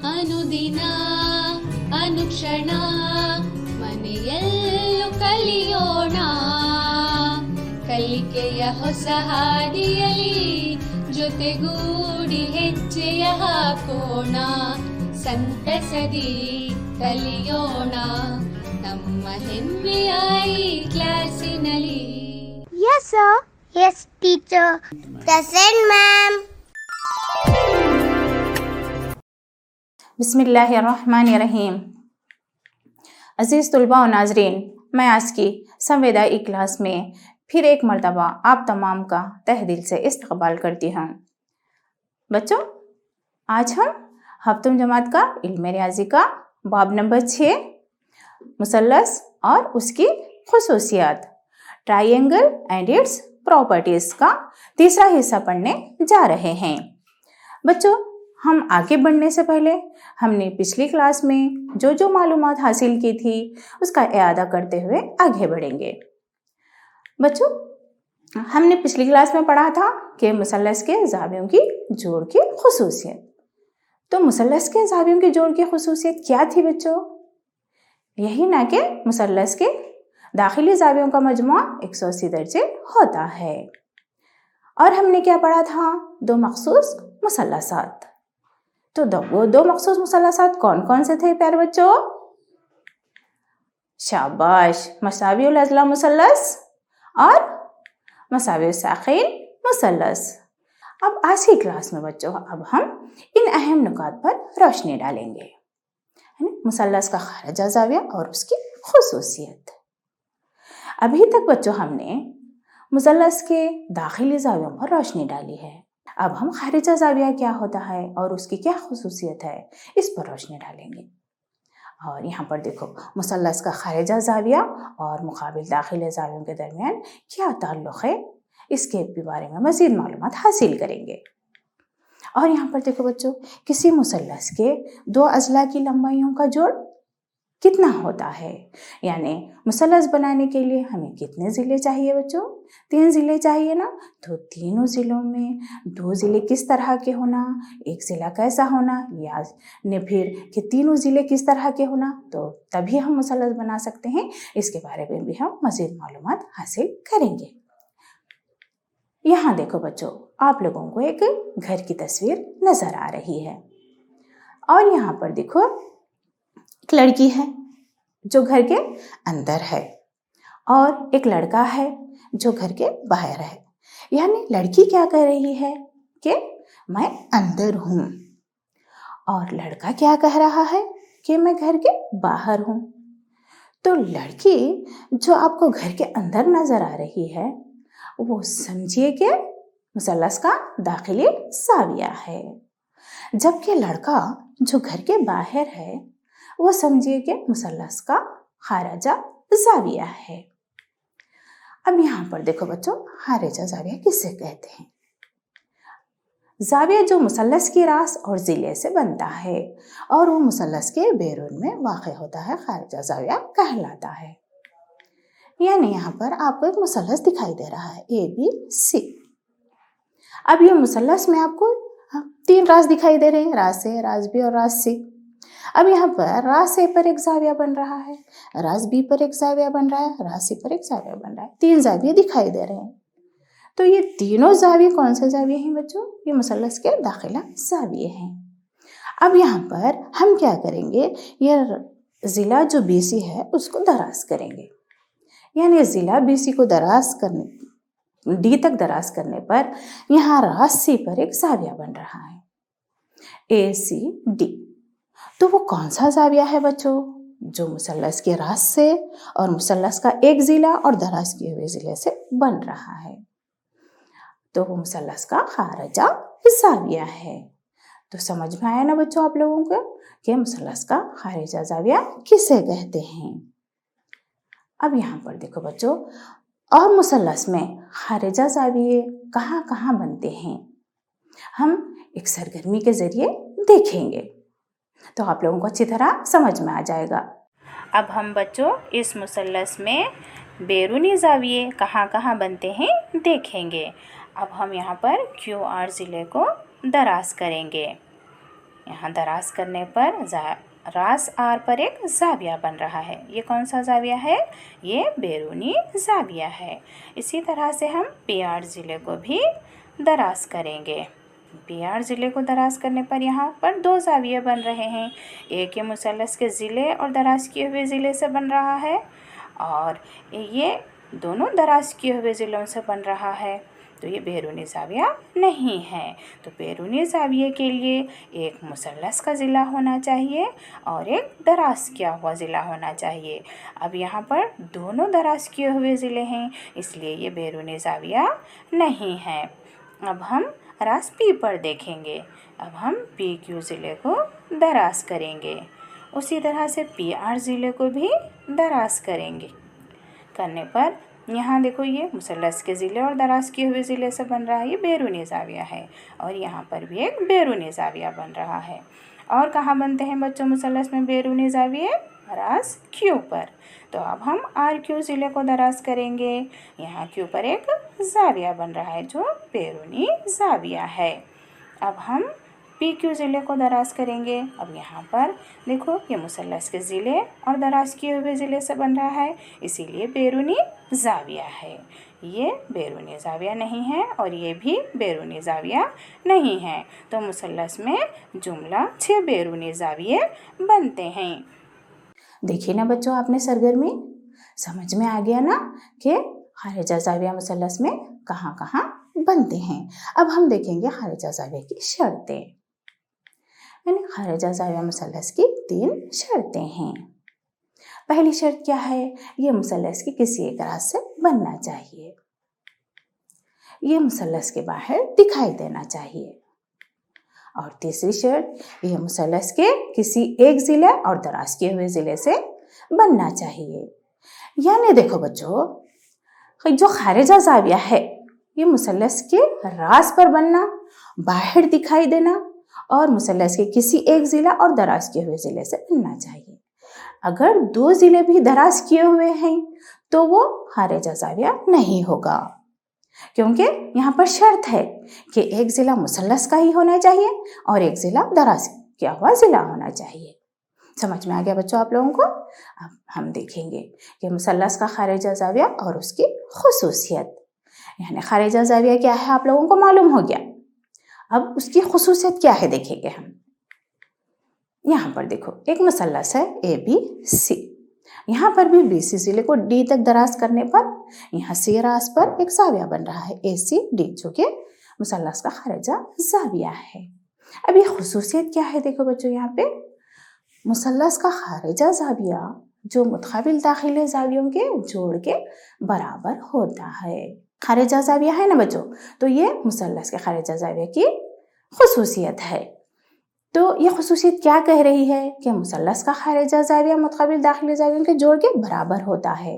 ಅನುದಿನ ಅನುಕ್ಷಣ ಮನೆಯಲ್ಲೂ ಕಲಿಯೋಣ, ಕಲಿಕೆಯ ಹೊಸ ಹಾದಿಯಲಿ ಜೊತೆಗೂಡಿ ಹೆಜ್ಜೆಯ ಹಾಕೋಣ, ಸಂತಸದಿ ಕಲಿಯೋಣ ನಮ್ಮ ಹೆಮ್ಮೆಯ ಈ ಕ್ಲಾಸಿನಲ್ಲಿ. Yes sir. Yes teacher. Present ma'am. बिस्मिल्लाहिर्रहमानिर्रहीम। अज़ीज़ तलबा और नाज़रीन, मैं आज की संविदाई क्लास में फिर एक मर्तबा आप तमाम का तहे दिल से इस्तकबाल करती हूँ। बच्चों, आज हम हफ्तम जमात का इल्म रियाजी का बाब नंबर 6 मुसल्लस और उसकी खुसूसियात, ट्रायंगल एंड इट्स प्रॉपर्टीज़ का तीसरा हिस्सा पढ़ने जा रहे हैं। बच्चों, हम आगे बढ़ने से पहले हमने पिछली क्लास में जो जो मालूमात हासिल की थी उसका इआदा करते हुए आगे बढ़ेंगे। बच्चों, हमने पिछली क्लास में पढ़ा था कि मुसल्लस के ज़ावियों की जोड़ की खुसूसियत। तो मुसल्लस के ज़ावियों की जोड़ की खुसूसियत क्या थी बच्चों? यही ना कि मुसल्लस के दाखिली ज़ावियों का मजमुआ 180 दर्जे होता है। और हमने क्या पढ़ा था? दो मखसूस मुसल्लसात। तो वो दो मखसूस मुसल्लसात कौन कौन से थे प्यारे बच्चों? शाबाश, मसावियुल अज़ला मुसल्लस और मसावियुल साक़िन मुसल्लस। अब आज की क्लास में बच्चों अब हम इन अहम नुकात पर रोशनी डालेंगे, मुसल्लस का खारिजा ज़ाविया और उसकी खुसूसियत। अभी तक बच्चों हमने मुसल्लस के दाखिली ज़ावियों पर रोशनी डाली है। अब हम खारिजा ज़ाविया क्या होता है और उसकी क्या खुसूसियत है इस पर रोशनी डालेंगे। और यहाँ पर देखो, मुसल्लस का खारिजा ज़ाविया और मुकाबिल दाखिली ज़ावियों के दरमियान क्या ताल्लुक़ है, इसके बारे में मज़ीद मालूमात हासिल करेंगे। और यहाँ पर देखो बच्चों, किसी मुसल्लस के दो अज़ला की लंबाइयों का जोड़ कितना होता है, यानी मुसल्लस बनाने के लिए हमें कितने ज़िले चाहिए बच्चों? 3 ज़िले चाहिए ना। तो तीनों ज़िलों में 2 ज़िले किस तरह के होना, एक ज़िला कैसा होना, या ने फिर कि तीनों ज़िले किस तरह के होना, तो तभी हम मुसल्लस बना सकते हैं। इसके बारे में भी हम मज़ीद मालूमात हासिल करेंगे। यहाँ देखो बच्चों, आप लोगों को एक घर की तस्वीर नज़र आ रही है और यहाँ पर देखो एक लड़की है जो घर के अंदर है और एक लड़का है जो घर के बाहर है। यानी लड़की क्या कह रही है कि मैं अंदर हूँ और लड़का क्या कह रहा है कि मैं घर के बाहर हूँ। तो लड़की जो आपको घर के अंदर नज़र आ रही है वो समझिए कि मुसल्लस का दाखिली ज़ाविया है, जबकि लड़का जो घर के बाहर है वो समझिए कि मुसल्लस का खारिजा ज़ाविया है। अब यहाँ पर देखो बच्चों, खारिजा ज़ाविया किससे कहते हैं? ज़ाविया जो मुसल्लस की रास और ज़िले से बनता है और वो मुसल्लस के बैरून में वाक़ होता है, खारिजा ज़ाविया कहलाता है। यानी यहाँ पर आपको एक मुसल्लस दिखाई दे रहा है ABC। अब ये मुसल्लस में आपको 3 रास दिखाई दे रहे हैं, रास A, रास B और रास C। अब यहाँ पर रास A पर एक ज़ाविया बन रहा है, रास B पर एक ज़ाविया बन रहा है, रास C पर एक ज़ाविया बन रहा है। 3 ज़ाविये दिखाई दे रहे हैं। तो ये तीनों ज़ाविये कौन से ज़ाविये हैं बच्चों? ये मुसल्लस के दाखिला ज़ाविये हैं। अब यहाँ पर हम क्या करेंगे, ये ज़िला जो BC है उसको दराज करेंगे। यानी ज़िला BC को दराज करने D तक दराज करने पर यहाँ रास C पर एक ज़ाविया बन रहा है ACD। तो वो कौन सा ज़ाविया है बच्चों? जो मुसल्लस के रास से और मुसल्लस का एक ज़िला और दराज किए हुए ज़िले से बन रहा है। तो वो मुसल्लस का खारिजा ज़ाविया है। तो समझ में आया ना बच्चों आप लोगों को कि मुसल्लस का खारिजा ज़ाविया किसे कहते हैं। अब यहाँ पर देखो बच्चों, और मुसल्लस में खारिजा ज़ाविये कहाँ कहाँ बनते हैं हम एक सरगर्मी के ज़रिए देखेंगे, तो आप लोगों को अच्छी तरह समझ में आ जाएगा। अब हम बच्चों इस मुसल्लस में बैरूनी ज़ाविये कहाँ कहाँ बनते हैं देखेंगे। अब हम यहाँ पर QR ज़िले को दराज करेंगे। यहाँ दराज करने पर रास आर पर एक जाविया बन रहा है। ये कौन सा जाविया है? ये बैरूनी जाविया है। इसी तरह से हम PR ज़िले को भी दराज करेंगे। PR ज़िले को दराज करने पर यहाँ पर 2 जाविये बन रहे हैं। एक ये मुसल्लस के ज़िले और दराज किए हुए ज़िले से बन रहा है और ये दोनों दराज किए हुए ज़िलों से बन रहा है। तो ये बैरूनी जाविया नहीं है। तो बैरूनी जाविये के लिए एक मुसल्लस का ज़िला होना चाहिए और एक दराज किया हुआ ज़िला होना चाहिए। अब यहाँ पर दोनों दराज किए हुए ज़िले हैं, इसलिए ये बैरूनी जाविया नहीं है। अब हम रास P पर देखेंगे। अब हम PQ ज़िले को दराज करेंगे। उसी तरह से PR ज़िले को भी दराज करेंगे। करने पर यहाँ देखो ये मुसल्लस के ज़िले और दराज किए हुए ज़िले से बन रहा है, ये बैरूनी जाविया है और यहाँ पर भी एक बैरूनी जाविया बन रहा है। और कहाँ बनते हैं बच्चों मुसल्लस में बैरूनी जाविये? रास Q पर। तो अब हम RQ ज़िले को दराज करेंगे। यहाँ Q पर एक जाविया बन रहा है जो बैरूनी जाविया है। अब हम PQ ज़िले को दराज करेंगे। अब यहाँ पर देखो ये मुसल्लस के ज़िले और दराज किए हुए ज़िले से बन रहा है, इसीलिए बैरूनी जाविया है। ये बैरूनी जाविया नहीं है और ये भी बैरूनी जाविया नहीं है। तो मुसल्लस में जुमला 6 बैरूनी जाविये बनते हैं। देखिए ना बच्चों, आपने सरगर्मी समझ में आ गया ना कि खारिजा जाविया मुसल्लस में कहाँ कहाँ बनते हैं। अब हम देखेंगे खारिजा जाविया की शर्तें। यानी खारिजा जाविया मुसल्लस की 3 शर्तें हैं। पहली शर्त क्या है? ये मुसल्लस की किसी एक रास से बनना चाहिए। ये मुसल्लस के बाहर दिखाई देना चाहिए। और तीसरी शर्त, ये मुसल्लस के किसी एक ज़िले और दराज किए हुए ज़िले से बनना चाहिए। यानी देखो बच्चों, जो खारिजा जाविया है ये मुसल्लस के रास पर बनना, बाहर दिखाई देना और मुसल्लस के किसी एक ज़िला और दराज किए हुए ज़िले से बनना चाहिए। अगर 2 ज़िले भी दराज किए हुए हैं तो वो खारिजा जाविया नहीं होगा, क्योंकि यहाँ पर शर्त है कि एक ज़िला मुसल्लस का ही होना चाहिए और एक ज़िला दराज किया हुआ ज़िला होना चाहिए। समझ में आ गया बच्चों आप लोगों को? अब हम देखेंगे कि मुसल्लस का खारिजा जाविया और उसकी खुसूसियत। यानी खारिजा जाविया क्या है आप लोगों को मालूम हो गया। अब उसकी खुसूसियत क्या है देखेंगे हम। यहाँ पर देखो एक मुसल्लस है ABC। यहाँ पर भी BC ज़िले को D तक दराज करने पर यहाँ C रास पर एक जाविया बन रहा है ACD, जो कि मुसल्लस का खारिजा जाविया है। अब ये खुसूसियत क्या है देखो बच्चों, यहाँ पे मुसल्लस का खारिजा जाविया जो मुतकाबिल दाखिले जावियों के जोड़ के बराबर होता है। खारिजा जाविया है ना बच्चों, तो ये मुसल्लस के खारिजा जाविया की खुसूसियत है। तो ये खुसूसियत क्या कह रही है कि मुसल्लस का खारिजा जाविया मुतकाबिल दाखिली जावियों के जोड़ के बराबर होता है।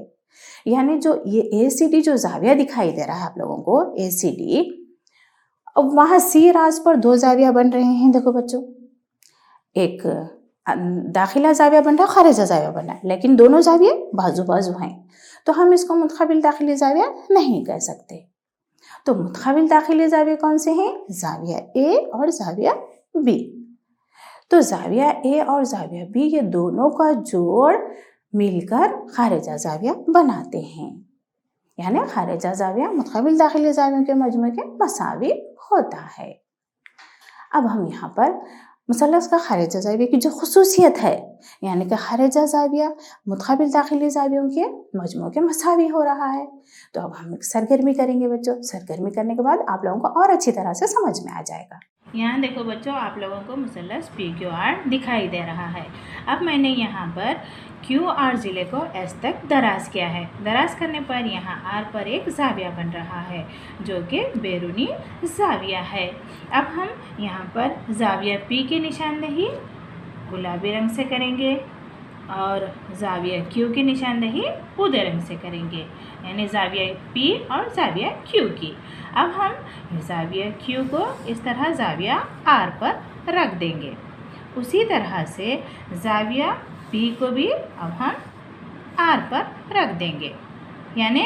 यानी जो ये ACD जो जाविया दिखाई दे रहा है आप लोगों को ACD, अब वहाँ C रास पर 2 जाविया बन रहे हैं। देखो बच्चों, एक दाखिला जाविया बन रहा है, खारिजा जाविया बन रहा है, लेकिन दोनों जाविये बाजू बाजू हैं, तो हम इसको मुतकाबिल दाखिली जाविया नहीं कह सकते। तो मुतकाबिल दाखिली जाविया कौन से हैं? जाविया A और जाविया B। तो जाविया A और जाविया B ये दोनों का जोड़ मिलकर खारिजा जाविया बनाते हैं। यानी खारिजा जाविया मुतकाबिल दाखिली जावियों के मजमू के मसावी होता है। अब हम यहाँ पर मुसल्लस का खारिजा जाविया की जो खुसूसियत है, यानी कि खारिजा जाविया मुतकाबिल दाखिली जावियों के मजमू के मसावी हो रहा है। तो अब हम सरगर्मी करेंगे बच्चों। सरगर्मी करने के बाद आप लोगों को और अच्छी तरह से समझ में आ जाएगा। यहाँ देखो बच्चों, आप लोगों को मुसल्लस PQR दिखाई दे रहा है। अब मैंने यहाँ पर QR ज़िले को S तक दराज किया है। दराज करने पर यहाँ R पर एक जाविया बन रहा है जो कि बैरूनी जाविया है। अब हम यहाँ पर जाविया P की निशानदेही गुलाबी रंग से करेंगे और जाविया Q की निशानदेही उदय रंग से करेंगे, यानी जाविया P और जाविया Q की। अब हम जाविया Q को इस तरह जाविया R पर रख देंगे। उसी तरह से जाविया P को भी अब हम R पर रख देंगे, यानी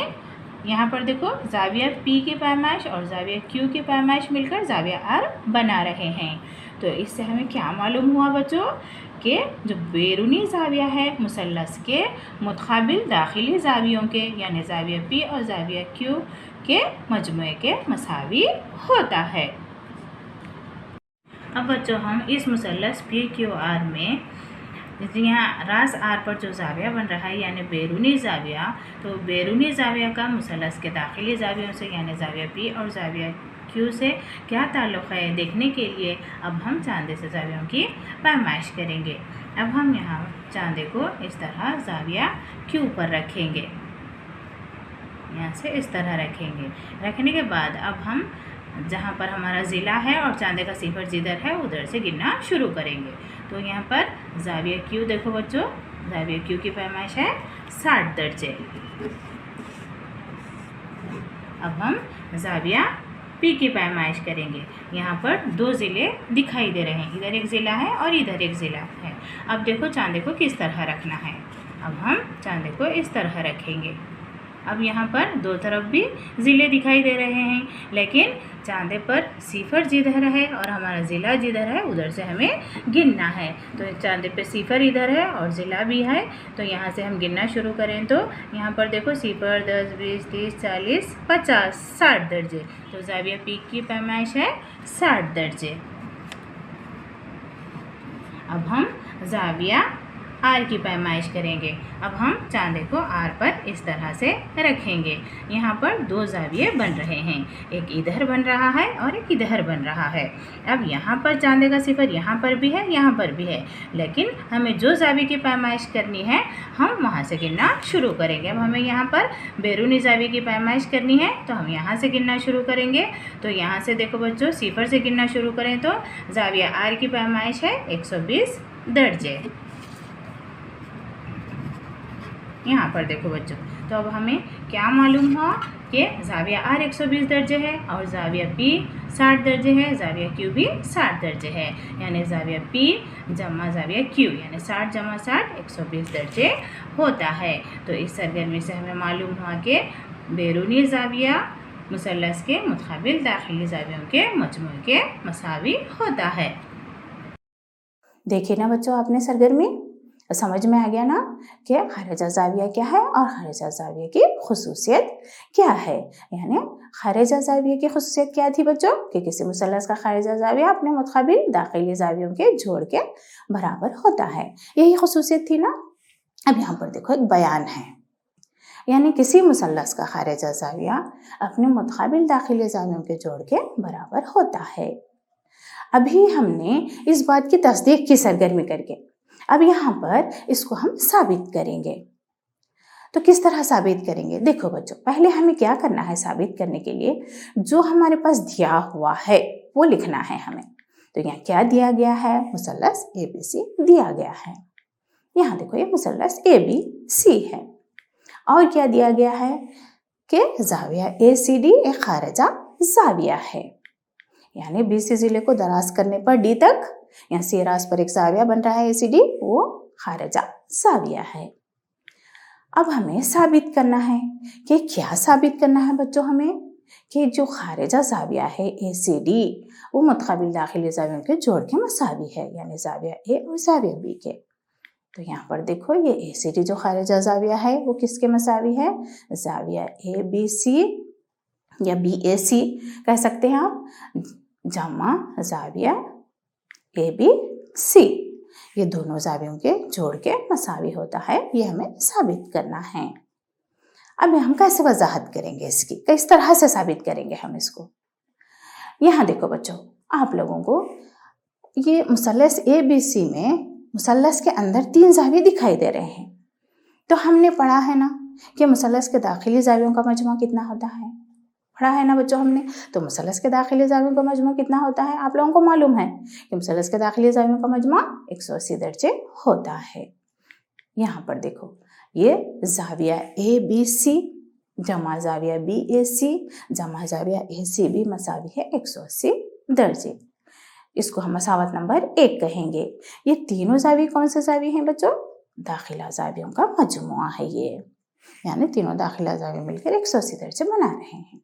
यहाँ पर देखो ज़ाविया P की पैमाइश और ज़ाविया Q की पैमाइश मिलकर ज़ाविया R बना रहे हैं। तो इससे हमें क्या मालूम हुआ बच्चों कि जो बैरूनी ज़ाविया है मुसल्लस के मुतकाबिल दाखिली ज़ावियों के यानी ज़ाविया P और ज़ाविया Q के मजमुए के मसावी होता है। अब बच्चों हम इस मुसल्लस PQR में यहाँ रास आर पर जो ज़ाविया बन रहा है यानी बैरूनी ज़ाविया, तो बैरूनी ज़ाविया का मुसल्लस के दाखिली ज़ावियों से यानी ज़ाविया P और ज़ाविया Q से क्या ताल्लुक़ है देखने के लिए अब हम चांदे से ज़ावियों की पैमाइश करेंगे। अब हम यहाँ चांदे को इस तरह ज़ाविया Q पर रखेंगे, यहाँ से इस तरह रखेंगे। रखने के बाद अब हम जहाँ पर हमारा ज़िला है और चांदे का सिफर जिधर है उधर से गिनना शुरू करेंगे। तो यहाँ पर ज़ाविया Q देखो बच्चों, ज़ाविया Q की पैमाइश है 60 दर्जे। अब हम ज़ाविया P की पैमाइश करेंगे। यहाँ पर दो ज़िले दिखाई दे रहे हैं, इधर एक ज़िला है और इधर एक ज़िला है। अब देखो चांदे को किस तरह रखना है। अब हम चांदे को इस तरह रखेंगे। अब यहाँ पर दो तरफ भी ज़िले दिखाई दे रहे हैं, लेकिन चांदे पर सिफर जिधर है और हमारा ज़िला जिधर है उधर से हमें गिनना है। तो चांदे पे सिफर इधर है और ज़िला भी है, तो यहाँ से हम गिनना शुरू करें तो यहाँ पर देखो सिफर 10 20 30 40 50 60 दर्जे। तो ज़ाविया P की पैमाइश है 60 दर्जे। अब हम ज़ाविया R की पैमाइश करेंगे। अब हम चांदे को R पर इस तरह से रखेंगे। यहाँ पर दो ज़ाविये बन रहे हैं, एक इधर बन रहा है और एक इधर बन रहा है। अब यहाँ पर चांदे का सिफर यहाँ पर भी है, यहाँ पर भी है, लेकिन हमें जो ज़ाविये की पैमाइश करनी है हम वहाँ से गिनना शुरू करेंगे। अब हमें यहाँ पर बैरूनी ज़ाविये की पैमाइश करनी है तो हम यहाँ से गिनना शुरू करेंगे। तो यहाँ से देखो बच्चों सिफर से गिनना शुरू करें तो ज़ाविया R की पैमाइश है 120 दर्जे। यहाँ पर देखो बच्चों, तो अब हमें क्या मालूम हुआ कि ज़ाविया R 120 दर्जे है और ज़ाविया P 60 दर्जे है, ज़ाविया Q भी 60 दर्जे है, यानी ज़ाविया P जमा ज़ाविया Q यानी 60 जमा 60 120 दर्जे होता है। तो इस सरगर्मी से हमें मालूम हुआ कि बैरूनी ज़ाविया मुसल्लस के मुतकाबिल दाखिली ज़ावियों के मजमूए के मसावी होता है। देखिए ना बच्चों, आपने सरगर्मी समझ में आ गया ना कि खारिजा ज़ाविया क्या है और खारिजा ज़ाविया की खुसूसियत क्या है। यानी खारिजा ज़ाविया की खुसूसियत क्या थी बच्चों कि किसी मुसल्लस का खारिजा ज़ाविया अपने मुतकाबिल दाखिली ज़ावियों के जोड़ के बराबर होता है, यही खुसूसियत थी ना। अब यहाँ पर देखो एक बयान है, यानी किसी मुसल्लस का खारिजा ज़ाविया अपने मुतकाबिल दाखिली ज़ावियों के जोड़ के बराबर होता है। अभी हमने इस बात की तस्दीक की सरगर्मी करके, अब यहाँ पर इसको हम साबित करेंगे। तो किस तरह साबित करेंगे देखो बच्चों, पहले हमें क्या करना है साबित करने के लिए, जो हमारे पास दिया हुआ है वो लिखना है हमें। तो यहाँ क्या दिया गया है, मुसल्लस ABC दिया गया है। यहाँ देखो ये मुसल्लस ABC है और क्या दिया गया है कि ज़ाविया ACD एक खारिजा ज़ाविया है, यानी BC ज़िले को दराज करने पर D तक यहाँ से रास पर एक ज़ाविया बन रहा है ACD, वो खारिजा ज़ाविया है। अब हमें साबित करना है कि क्या साबित करना है बच्चों, हमें कि जो खारिजा ज़ाविया है ACD वो मुतकाबिल दाखिली ज़ावियों के जोड़ के मसावी है, यानी ज़ाविया A और ज़ाविया B के। तो यहाँ पर देखो ये ACD जो खारिजा ज़ाविया है वो किसके मसावी है, ज़ाविया ABC या BAC कह सकते हैं आप, जमा ज़ाविया ABC, ये दोनों ज़ावियों के जोड़ के मसावी होता है, ये हमें साबित करना है। अब हम कैसे वजाहत करेंगे इसकी, किस तरह से साबित करेंगे हम इसको। यहाँ देखो बच्चों, आप लोगों को ये मुसल्लस ABC में मुसल्लस के अंदर 3 ज़ाविये दिखाई दे रहे हैं। तो हमने पढ़ा है ना कि मुसल्लस के दाखिली ज़ावियों का मजमू कितना होता है, पढ़ा है ना बच्चों हमने। तो मुसल्लस के दाखिली ज़ावियों का मजमू कितना होता है, आप लोगों को मालूम है कि मुसल्लस के दाखिली ज़ावियों का मजमू 180 दर्जे होता है। यहाँ पर देखो ये ज़ाविया ABC जमा ज़ाविया BAC जमा ज़ाविया ACB मसावी है 180 दर्जे। इसको हम मसावत नंबर 1 कहेंगे। ये तीनों ज़ाविये कौन से ज़ाविये हैं बच्चों, दाखिला ज़ावियों का मजमुआ है ये। यानी तीनों दाखिला जाविये मिलकर 180 दर्जे बना रहे हैं।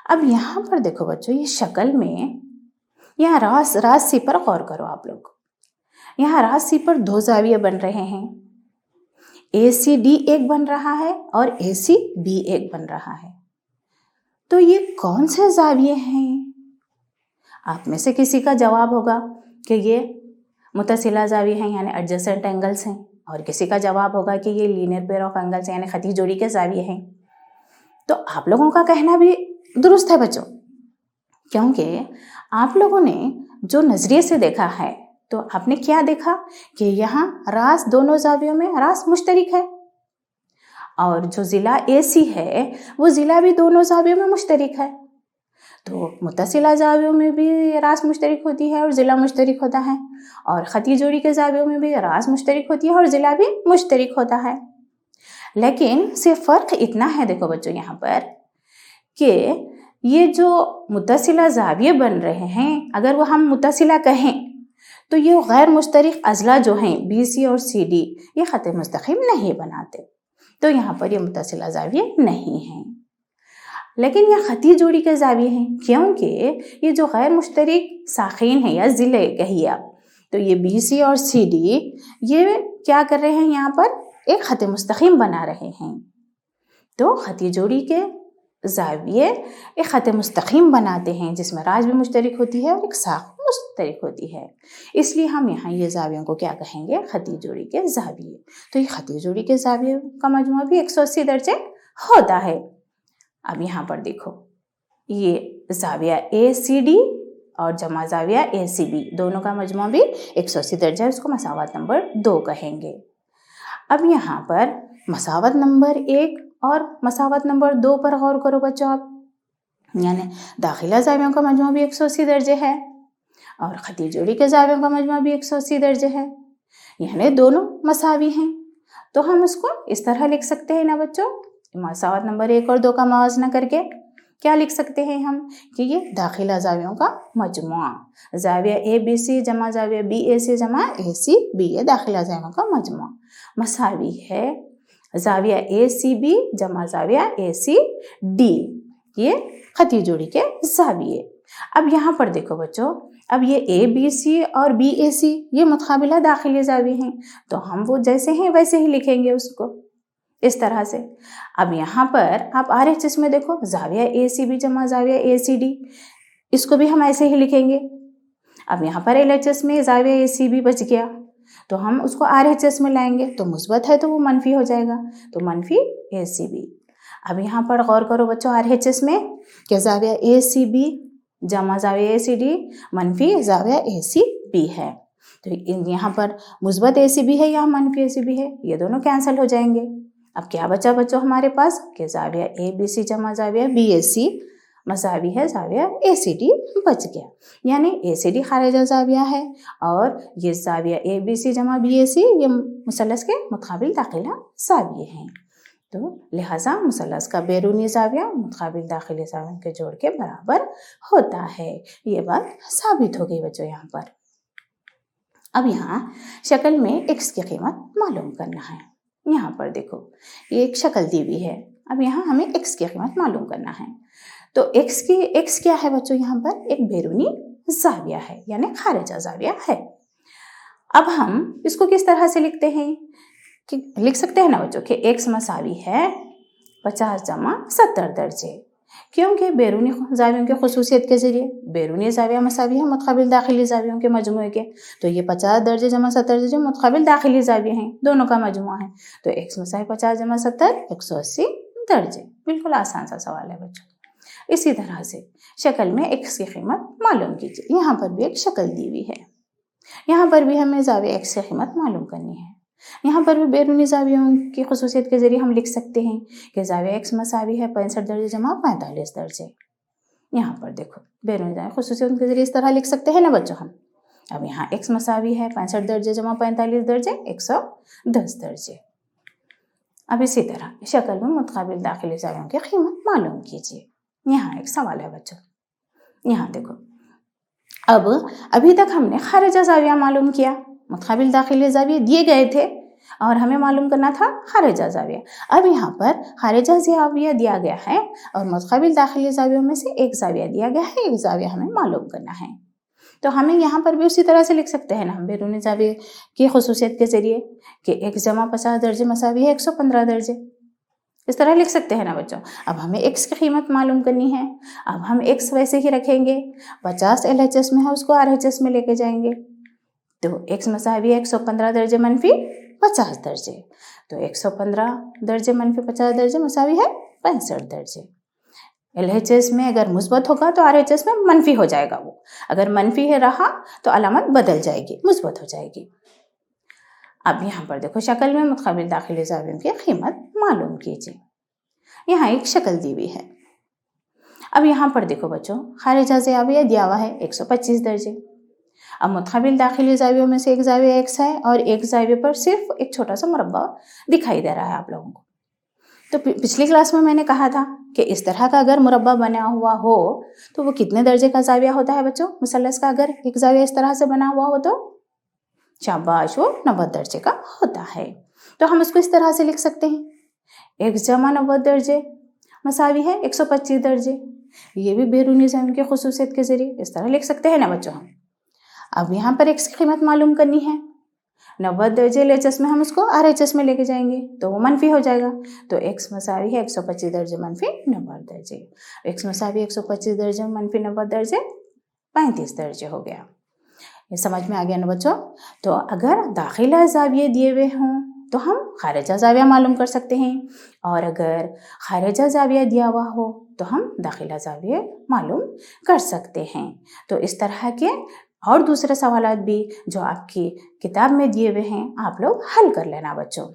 अब यहाँ पर देखो बच्चों, ये शक्ल में यहाँ रास सी पर गौर करो आप लोग। यहाँ रास सी पर 2 जाविये बन रहे हैं, ACD एक बन रहा है और ACB एक बन रहा है। तो ये कौन से जाविये हैं? आप में से किसी का जवाब होगा कि ये मुतसिला जाविये हैं यानी एडजेसेंट एंगल्स हैं, और किसी का जवाब होगा कि ये लीनियर पेयर ऑफ एंगल्स यानी खती जोड़ी के जाविये हैं। तो आप लोगों का कहना भी दुरुस्त है बच्चों, क्योंकि आप लोगों ने जो नजरिए से देखा है तो आपने क्या देखा कि यहाँ रास दोनों जावियों में रास मुश्तरिक है, और जो जिला AC है वो जिला भी दोनों जावियों में मुश्तरिक है। तो मुतसिला जावियों में भी रास मुश्तरिक होती है और जिला मुश्तरिक होता है, और खती जोड़ी के जावियों में भी रास मुश्तरिक होती है और जिला भी मुश्तरिक होता है। लेकिन सिर्फ फ़र्क इतना है देखो बच्चों यहाँ पर कि ये जो मुतसिला जाविये बन रहे हैं, अगर वो हम मुतसिला कहें तो ये गैर मुश्तरिक अज़ला जो हैं BC और CD ये ख़त मुस्तक़ीम नहीं बनाते, तो यहाँ पर ये मुतसिला जाविये नहीं हैं। लेकिन यह खती जोड़ी के जाविये हैं, क्योंकि ये जो गैर मुश्तरिक साखीन है या ज़िले कहिए आप, तो ये BC और CD ये क्या कर रहे हैं, यहाँ पर एक ख़त मुस्तक़ीम बना रहे हैं। तो खती जोड़ी के जाविये एक ख़त मुस्तक़ीम बनाते हैं जिसमें राज भी मुश्तरिक होती है और एक साख मुश्तरिक होती है, इसलिए हम यहाँ ये जावियों को क्या कहेंगे, खती जोड़ी के जाविये। तो ये खती जोड़ी के जाविये का मजमूआ भी 180 दर्जे होता है। अब यहाँ पर देखो, ये जाविया ACD और जमा जाविया ACB दोनों का मजमूआ भी 180 दर्जा है, उसको मसावत नंबर 2 कहेंगे। अब यहाँ पर मसावत नंबर 1 और मसावत नंबर 2 पर गौर करो बच्चों आप, यानी दाखिला जावियों का मजमूआ भी 180 दर्जे है और खती जोड़ी के जावियों का मजमूआ भी 180 दर्जे है, यानी दोनों मसावी हैं। तो हम उसको इस तरह लिख सकते हैं ना बच्चों, मसावत नंबर 1 और 2 का मुआवजना करके क्या लिख सकते हैं हम कि ये दाखिला जावियों का मजमुआ, जाविया ABC जमा जाविया BAC जमा ACB ये दाखिला जावियों का मजमुआ मसावी है जाविया ACB जमा जाविया ACD ये खती जोड़ी के जाविये। अब यहाँ पर देखो बच्चों, अब ये ABC और BAC ये मुतकाबिला दाखिली जाविये हैं, तो हम वो जैसे हैं वैसे ही लिखेंगे उसको इस तरह से। अब यहाँ पर आप RHS में देखो, जाविया ACB जमा जाविया ACD इसको भी हम ऐसे ही लिखेंगे। अब यहाँ पर LHS में जाविया ACB बच गया, तो हम उसको RHS में लाएंगे, तो मुस्बत है तो वो मनफी हो जाएगा, तो मनफी ACB। अब यहाँ पर गौर करो बच्चों RHS में कि जाविया ACB जमा जाविया ACD मनफी जाविया ACB है, तो यहाँ पर मुस्बत ACB है, यहाँ मनफी ACB है, ये दोनों कैंसिल हो जाएंगे। अब क्या बचा बच्चों हमारे पास कि जाविया ABC जमा जाविया BAC मसावी है जाविया ACD बच गया, यानी ACD खारिजा जाविया है और ये जाविया ABC जमा BAC ये मुसल्लस के मुतकाबिल दाखिला जाविये हैं। तो लिहाजा मुसल्लस का बैरूनी जाविया मुतकाबिल दाखिली जावियों के जोड़ के बराबर होता है। ये बात साबित हो गई बच्चों यहाँ पर। अब यहाँ शक्ल में x की कीमत मालूम करना है। यहाँ पर देखो ये एक शक्ल दी हुई है, अब यहाँ हमें x की कीमत मालूम करना है। तो x क्या है बच्चों, यहाँ पर एक बैरूनी जाविया है यानी खारिजा जाविया है। अब हम इसको किस तरह से लिखते हैं कि लिख सकते हैं ना बच्चों कि x मसावी है 50 जमा 70 दर्जे, क्योंकि बैरूनी जावियों के खुसूसियत के जरिए बैरूनी जाविया मसावी है मुतकाबिल दाखिली जावियों के मजमूए के, तो ये 50 दर्जे जमा 70 दर्जे मुतकाबिल दाखिली जाविये हैं, दोनों का मजमुआ है। तो x मसावी 50 जमा 70 180 दर्जे। बिल्कुल आसान सा सवाल है बच्चों। इसी तरह से शक्ल में x की कीमत मालूम कीजिए। यहाँ पर भी एक शक्ल दी हुई है, यहाँ पर भी हमें जाविया x की कीमत मालूम करनी है। यहाँ पर भी बैरूनी जावियों की खुसूसियत के जरिए हम लिख सकते हैं कि जाविया x मसावी है 65 दर्जे जमा 45 दर्जे। यहाँ पर देखो बैरूनी जाविया खुसूसियत के जरिए इस तरह लिख सकते हैं ना बच्चों हम। अब यहाँ x मसावी है 65 दर्जे जमा 45 दर्जे 110 दर्जे। अब इसी तरह शक्ल में मुतकाबिल दाखिली जावियों की कीमत मालूम कीजिए। यहाँ एक सवाल है बच्चों, यहाँ देखो अब अभी तक हमने खारिजा जाविया मालूम किया, मुतकाबिल दाखिली जाविये दिए गए थे, और हमें मालूम करना था खारिजा ज़ाविया। अब यहाँ पर खारिजा ज़ाविया दिया गया है और मुतक़ाबिल दाखिली ज़ावियों में से एक ज़ाविया दिया गया है, एक ज़ाविया हमें मालूम करना है। तो हमें यहाँ पर भी उसी तरह से लिख सकते हैं ना हम बैरूनी ज़ाविये की ख़ुसूसियत के ज़रिए कि x जमा 50 दर्जे मसावी है 115 दर्जे, इस तरह लिख सकते हैं ना बच्चों। अब हमें x की कीमत मालूम करनी है। अब हम x वैसे ही रखेंगे, 50 LHS में है उसको RHS में लेके जाएंगे, तो x मसावी है 115 दर्जे मनफी 50 दर्जे, तो 115 दर्जे मनफी 50 दर्जे मसावी है 65 दर्जे। LHS में अगर मुस्बत होगा तो RHS में मनफी हो जाएगा, वो अगर मनफी है रहा तो अलामत बदल जाएगी, मुस्बत हो जाएगी। अब यहाँ पर देखो शक्ल में मुतक़ाबिल दाखिली ज़ावियों की कीमत मालूम कीजिए। यहाँ एक शक्ल दी हुई है। अब यहाँ पर देखो बच्चों खारिजा ज़ाविया दिया हुआ है 125 दर्जे। अब मुतक़ाबिल दाखिली ज़ावियों में से एक ज़ाविया x है और एक ज़ाविये पर सिर्फ एक छोटा सा मुरब्बा दिखाई दे रहा है आप लोगों को। तो पिछली क्लास में मैंने कहा था कि इस तरह का अगर मुरब्बा बना हुआ हो तो वो कितने दर्जे का ज़ाविया होता है बच्चों? मुसल्लस का अगर एक ज़ाविया इस तरह से बना हुआ हो तो शाबाश, वो 90 दर्जे का होता है। तो हम उसको इस तरह से लिख सकते हैं, x जमा 90 दर्जे मसावी है 125 दर्जे। ये भी बैरूनी ज़ावियों की ख़ुसूसियत के ज़रिए इस तरह लिख सकते हैं ना बच्चों हम। अब यहाँ पर x की कीमत मालूम करनी है, 90 दर्जे LHS में हम उसको RHS में लेके जाएंगे तो वो मनफी हो जाएगा, तो x मसावी है 125 दर्जे मनफी 90 दर्जे, x मसावी 125 दर्जे मनफी 90 दर्जे 35 दर्जे हो गया। ये समझ में आ गया ना बच्चों? तो अगर दाखिला ज़ाविये दिए हुए हों तो हम खारिजा ज़ाविया मालूम कर सकते हैं, और अगर खारिजा ज़ाविया दिया हुआ हो तो हम दाखिला ज़ाविया मालूम कर सकते हैं। तो इस तरह के और दूसरे सवालात भी जो आपकी किताब में दिए हुए हैं आप लोग हल कर लेना बच्चों।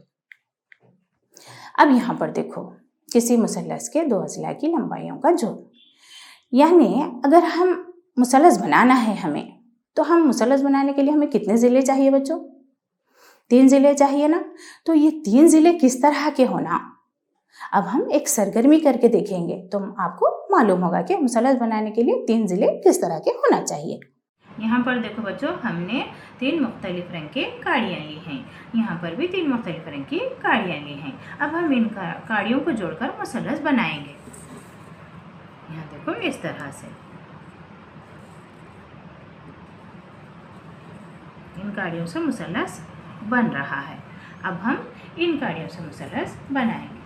अब यहाँ पर देखो किसी मुसल्लस के दो अज़ला की लंबाइयों का जोड़, यानी अगर हम मुसल्लस बनाना है हमें, तो हम मुसल्लस बनाने के लिए हमें कितने ज़िले चाहिए बच्चों? 3 ज़िले चाहिए ना। तो ये 3 ज़िले किस तरह के होना, अब हम एक सरगर्मी करके देखेंगे तो आपको मालूम होगा कि मुसल्लस बनाने के लिए 3 ज़िले किस तरह के होना चाहिए। यहाँ पर देखो बच्चों हमने 3 मुख्तलिफ रंग के काड़ियाँ ली हैं, यहाँ पर भी 3 मुख्तलिफ रंग की काड़ियाँ ली हैं। अब हम इन काड़ियों को जोड़कर मुसल्लस बनाएंगे। यहाँ देखो इस तरह से इन काड़ियों से मुसल्लस बन रहा है। अब हम इन काड़ियों से मुसल्लस बनाएंगे।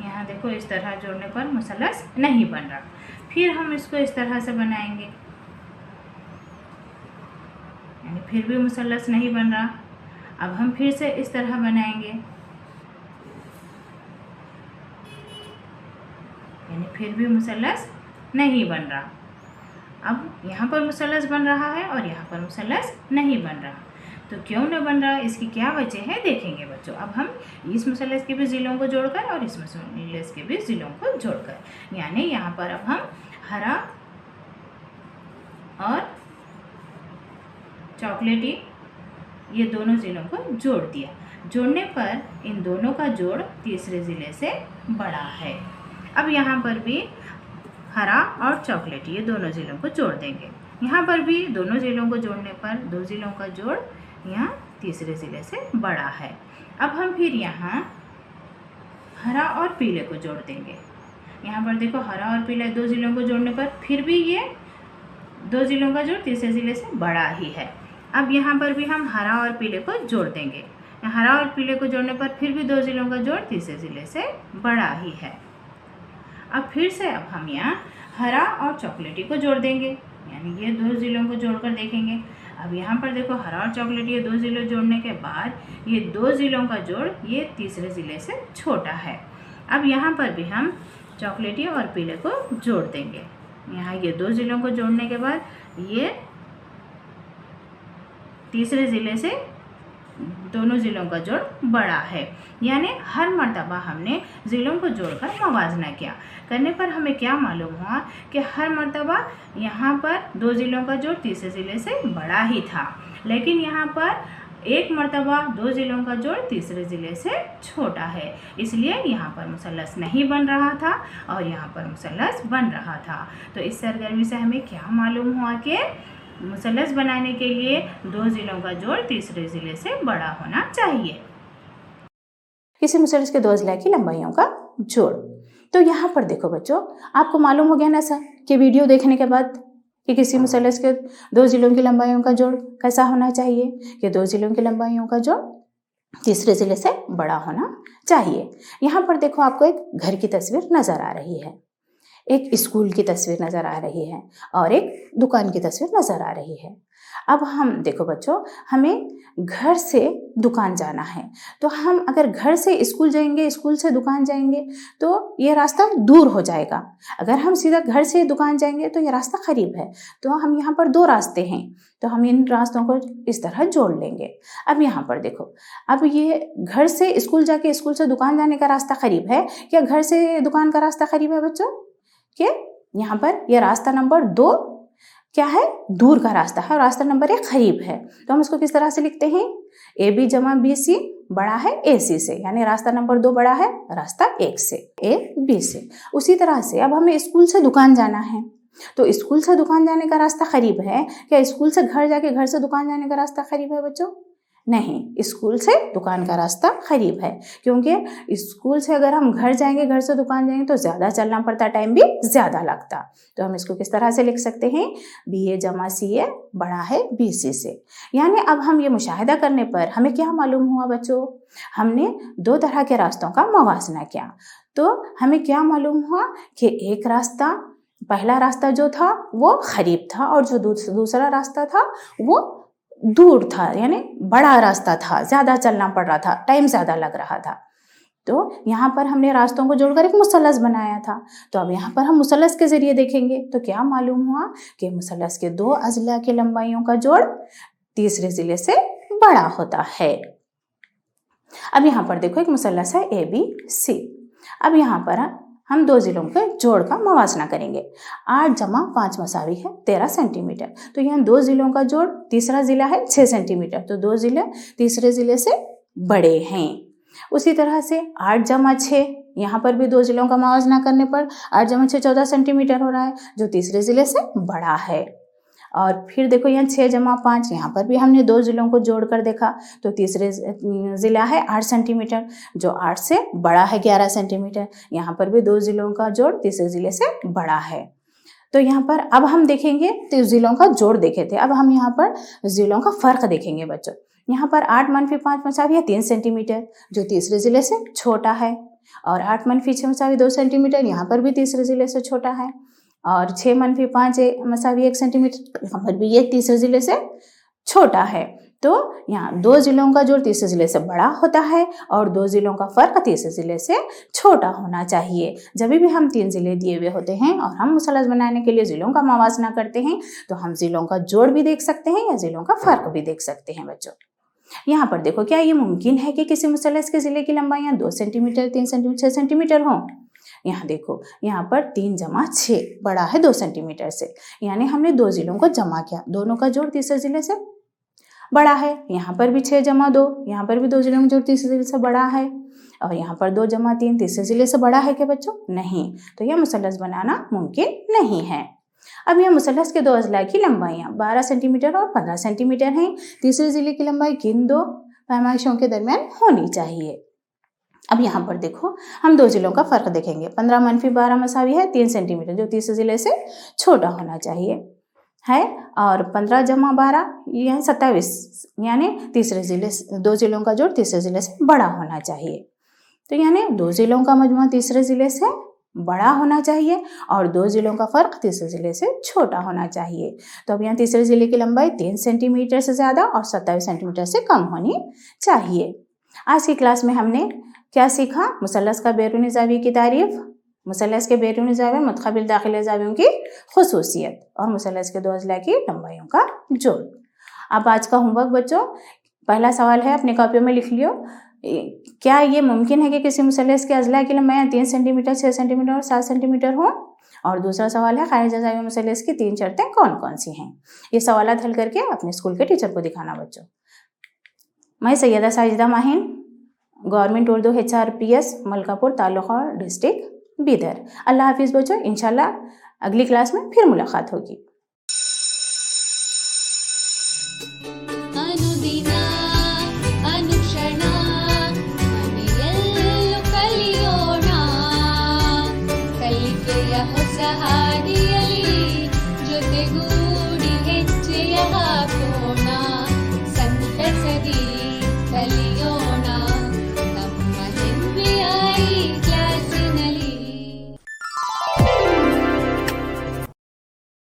यहाँ देखो इस तरह जोड़ने पर मुसल्लस नहीं बन रहा, फिर हम इसको इस तरह से बनाएंगे, यानी फिर भी मुसल्लस नहीं बन रहा। अब हम फिर से इस तरह बनाएंगे, यानी फिर भी मुसल्लस नहीं बन रहा। अब यहाँ पर मुसल्लस बन रहा है और यहाँ पर मुसल्लस नहीं बन रहा, तो क्यों न बन रहा, इसकी क्या वजह है देखेंगे बच्चों। अब हम इस मुसल्लस के भी ज़िलों को जोड़कर और इस मुसल्लस के भी ज़िलों को जोड़कर, यानी यहाँ पर अब हम हरा और चॉकलेटी ये दोनों ज़िलों को जोड़ दिया। जोड़ने पर इन दोनों का जोड़ तीसरे ज़िले से बड़ा है। अब यहाँ पर भी हरा और चॉकलेटी ये दोनों ज़िलों को जोड़ देंगे। यहाँ पर भी दोनों ज़िलों को जोड़ने पर 2 ज़िलों का जोड़ यहाँ तीसरे ज़िले से बड़ा है। अब हम फिर यहाँ हरा और पीले को जोड़ देंगे। यहाँ पर देखो हरा और पीला 2 ज़िलों को जोड़ने पर फिर भी ये 2 ज़िलों का जोड़ तीसरे ज़िले से बड़ा ही है। अब यहाँ पर भी हम हरा और पीले को जोड़ देंगे। हरा और पीले को जोड़ने पर फिर भी 2 ज़िलों का जोड़ तीसरे ज़िले से बड़ा ही है। अब फिर से अब हम यहाँ हरा और चॉकलेटी को जोड़ देंगे, यानी ये 2 ज़िलों को जोड़कर देखेंगे। अब यहाँ पर देखो हरा और चॉकलेटी ये 2 ज़िले जोड़ने के बाद ये 2 ज़िलों का जोड़ ये तीसरे ज़िले से छोटा है। अब यहाँ पर भी हम चॉकलेटी और पीले को जोड़ देंगे। यहाँ ये 2 ज़िलों को जोड़ने के बाद ये तीसरे ज़िले से दोनों ज़िलों का जोड़ बड़ा है, यानी हर मर्तबा हमने ज़िलों को जोड़कर मवाजना किया। करने पर हमें क्या मालूम हुआ कि हर मर्तबा यहाँ पर 2 ज़िलों का जोड़ तीसरे ज़िले से बड़ा ही था, लेकिन यहाँ पर एक मर्तबा 2 ज़िलों का जोड़ तीसरे ज़िले से छोटा है, इसलिए यहाँ पर मुसल्लस नहीं बन रहा था और यहाँ पर मुसल्लस बन रहा था। तो इस सरगर्मी से हमें क्या मालूम हुआ कि मुसल्लस बनाने के लिए दो ज़िलों का जोड़ तीसरे ज़िले से बड़ा होना चाहिए। किसी मुसल्लस के दो अज़लाዕ की लंबाइयों का जोड़। तो यहाँ पर देखो बच्चों, आपको मालूम हो गया ना सर कि वीडियो देखने के बाद कि किसी मुसल्लस के दो ज़िलों की लंबाइयों का जोड़ कैसा होना चाहिए, कि दो ज़िलों की लंबाइयों का जोड़ तीसरे ज़िले से बड़ा होना चाहिए। यहाँ पर देखो, आपको एक घर की तस्वीर नज़र आ रही है, एक स्कूल की तस्वीर नज़र आ रही है और एक दुकान की तस्वीर नज़र आ रही है। अब हम देखो बच्चों, हमें घर से दुकान जाना है, तो हम अगर घर से स्कूल जाएंगे, स्कूल से दुकान जाएंगे तो ये रास्ता दूर हो जाएगा। अगर हम सीधा घर से दुकान जाएंगे तो ये रास्ता करीब है। तो हम यहाँ पर दो रास्ते हैं, तो हम इन रास्तों को इस तरह जोड़ लेंगे। अब यहाँ पर देखो, अब ये घर से स्कूल जाके स्कूल से दुकान जाने का रास्ता करीब है, क्या घर से दुकान का रास्ता करीब है बच्चों? कि यहाँ पर यह रास्ता नंबर 2 क्या है, दूर का रास्ता है, और रास्ता नंबर 1 करीब है। तो हम इसको किस तरह से लिखते हैं, AB जमा BC बड़ा है AC से, यानी रास्ता नंबर 2 बड़ा है रास्ता 1 से, AB से। उसी तरह से अब हमें स्कूल से दुकान जाना है, तो स्कूल से दुकान जाने का रास्ता करीब है, क्या स्कूल से घर जाके घर से दुकान जाने का रास्ता करीब है बच्चों? नहीं, स्कूल से दुकान का रास्ता करीब है, क्योंकि स्कूल से अगर हम घर जाएंगे, घर से दुकान जाएंगे तो ज़्यादा चलना पड़ता, टाइम भी ज़्यादा लगता। तो हम इसको किस तरह से लिख सकते हैं, BA जमा CA बड़ा है BC से। यानी अब हम ये मुशाहिदा करने पर हमें क्या मालूम हुआ बच्चों, हमने दो तरह के रास्तों का मवाजना किया। तो हमें क्या मालूम हुआ कि एक रास्ता, पहला रास्ता जो था वो करीब था, और जो दूसरा रास्ता था वो दूर था, यानी बड़ा रास्ता था, ज़्यादा चलना पड़ रहा था, टाइम ज़्यादा लग रहा था। तो यहाँ पर हमने रास्तों को जोड़कर एक मुसल्लस बनाया था। तो अब यहाँ पर हम मुसल्लस के ज़रिए देखेंगे तो क्या मालूम हुआ कि मुसल्लस के दो अज़लाዕ की लंबाइयों का जोड़ तीसरे ज़िले से बड़ा होता है। अब यहाँ पर देखो, एक मुसल्लस है ABC। अब यहाँ पर हम दो ज़िलों के जोड़ का मवाजना करेंगे। 8 जमा 5 मसावी है 13 सेंटीमीटर। तो यहाँ दो ज़िलों का जोड़, तीसरा ज़िला है 6 सेंटीमीटर, तो दो ज़िले तीसरे ज़िले से बड़े हैं। उसी तरह से 8 जमा 6, यहाँ पर भी दो ज़िलों का मवाजना करने पर 8 जमा 6 14 सेंटीमीटर हो रहा है, जो तीसरे ज़िले से बड़ा है। और फिर देखो यहाँ 6 जमा 5, यहाँ पर भी हमने दो ज़िलों को जोड़कर देखा, तो तीसरे ज़िला है 8 सेंटीमीटर, जो 8 से बड़ा है 11 सेंटीमीटर। यहाँ पर भी दो ज़िलों का जोड़ तीसरे ज़िले से बड़ा है। तो यहाँ पर अब हम देखेंगे, तो ज़िलों का जोड़ देखे थे, अब हम यहाँ पर ज़िलों का फ़र्क देखेंगे बच्चों। यहाँ पर 8 - 5 मसावी है 3 सेंटीमीटर, जो तीसरे ज़िले से छोटा है, और 8 - 6 मसावी 2 सेंटीमीटर, यहाँ पर भी तीसरे ज़िले से छोटा है, और 6 - 5 मसावी 1 सेंटीमीटर, यहाँ पर भी ये तीसरे ज़िले से छोटा है। तो यहाँ दो ज़िलों का जोड़ तीसरे ज़िले से बड़ा होता है, और दो ज़िलों का फ़र्क तीसरे ज़िले से छोटा होना चाहिए। जब भी हम 3 ज़िले दिए हुए होते हैं और हम मुसल्लस बनाने के लिए ज़िलों का मवाजना करते हैं, तो हम ज़िलों का जोड़ भी देख सकते हैं या ज़िलों का फ़र्क भी देख सकते हैं बच्चों। यहाँ पर देखो, क्या ये मुमकिन है कि किसी मुसल्लस के ज़िले की लंबाइयाँ 2 सेंटीमीटर, 3 सेंटीमीटर, 6 सेंटीमीटर हों? यहाँ देखो, यहाँ पर 3 जमा 6 बड़ा है 2 सेंटीमीटर से, यानी हमने दो ज़िलों को जमा किया, दोनों का जोड़ तीसरे ज़िले से बड़ा है। यहाँ पर भी 6 जमा 2, यहाँ पर भी दो ज़िलों का जोड़ तीसरे ज़िले से बड़ा है, और यहाँ पर 2 जमा 3 तीसरे ज़िले से बड़ा है क्या बच्चों? नहीं। तो यह मुसल्लस बनाना मुमकिन नहीं है। अब यह मुसल्लस के दो अज़लाዕ की लंबाइयाँ 12 सेंटीमीटर और 15 सेंटीमीटर हैं। तीसरे ज़िले की लंबाई किन दो पैमाइशों के दरमियान होनी चाहिए? अब यहाँ पर देखो, हम दो ज़िलों का फ़र्क देखेंगे। 15 - 12 मसावी है 3 सेंटीमीटर, जो तीसरे ज़िले से छोटा होना चाहिए है, और 15 जमा 12 यह 27, यानी तीसरे ज़िले से दो ज़िलों का जोड़ तीसरे ज़िले से बड़ा होना चाहिए। तो यानी दो ज़िलों का मजमूआ तीसरे ज़िले से बड़ा होना चाहिए, और दो ज़िलों का फ़र्क तीसरे ज़िले से छोटा होना चाहिए। तो अब यहाँ तीसरे ज़िले की लंबाई 3 सेंटीमीटर से ज़्यादा और 27 सेंटीमीटर से कम होनी चाहिए। आज की क्लास में हमने क्या सीखा? मुसल्लस का बैरूनी ज़ाविये की तारीफ़, मुसल्लस के बैरूनी ज़ाविये मुतक़ाबिल दाखिली ज़ावियों की खुसूसियत, और मुसल्लस के दो अज़लाዕ की लंबाइयों का जोड़। अब आज का होमवर्क बच्चों, पहला सवाल है, अपने कॉपियों में लिख लियो, क्या ये मुमकिन है कि किसी मुसल्लस के अज़लाዕ की लंबाइयाँ 3 सेंटीमीटर, 6 सेंटीमीटर और 7 सेंटीमीटर हों? और दूसरा सवाल है, खारिज ज़ाविया मुसल्लस की 3 शर्तें कौन कौन सी हैं? ये सवालात हल करके अपने स्कूल के टीचर को दिखाना बच्चों। मैं Sayyeda Sajida Mahin, government Urdu HRPS Malkapur taluka district Bidar. अल्लाह हाफिज़ बच्चों, इंशाल्लाह अगली क्लास में फिर मुलाकात होगी। अनुदिना